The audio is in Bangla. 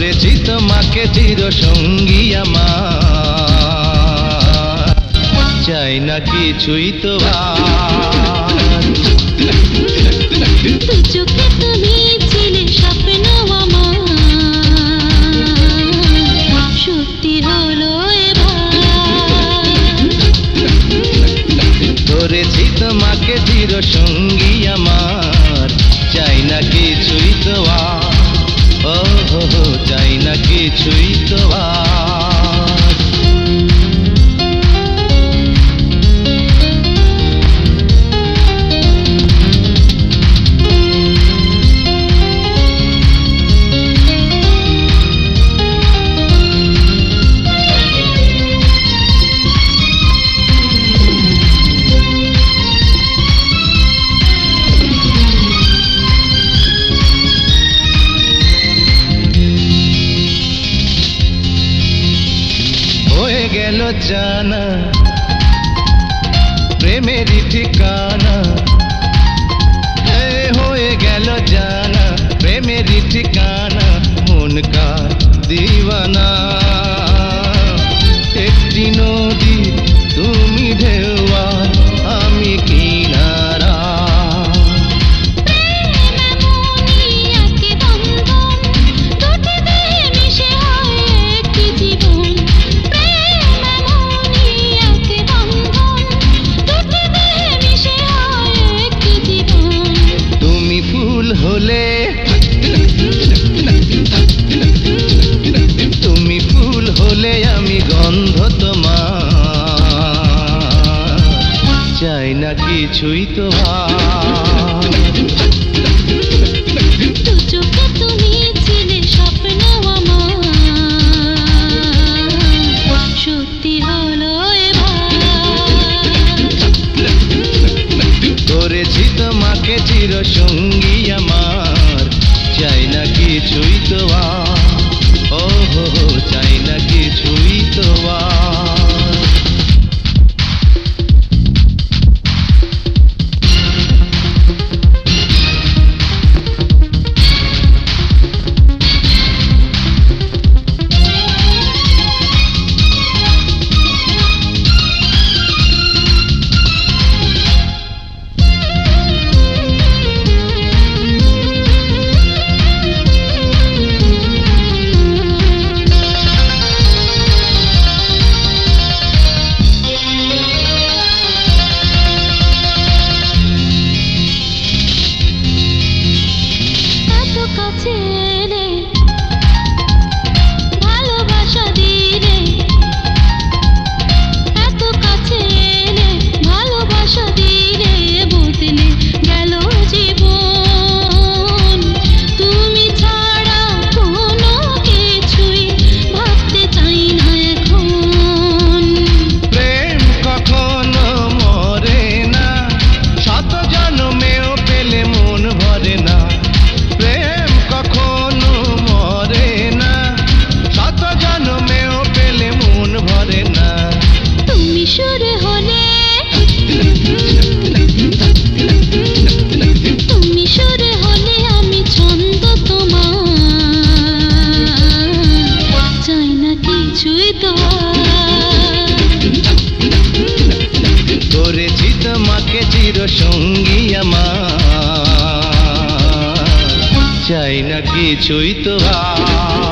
করেছি তোমাকে চির সঙ্গী আমার, চাই না কিছুই তো আর। দু চোখে তুমি ছিলে স্বপ্ন আমার, সত্যি হলো এবার। করেছি তোমাকে চির সঙ্গী আমার, চাই না কিছুই তো আর। ও হো হো, চাই না কিছুই তো আর। হয়ে গেল জানা প্রেমেরই ঠিকানা, হয়ে গেল জানা প্রেমেরই ঠিকানা, মন কার দিওয়ানা। একটি নদী তুমি ঢেউয়া, আমি কিনারা। তুমি ফুল হলে আমি গন্ধ তোমার, চাই না কিছুই তো আর। দু চোখে তুমি ছিলে স্বপ্ন আমার, সত্যি হলো এবার। করেছি তোমাকে চির সঙ্গী আমার, চাই না কিছুই তো আর। ও হো হো, চাই না কিছুই তো আর। করেছি তোমাকে চির সঙ্গী আমার, চাই না কিছুই তো আর।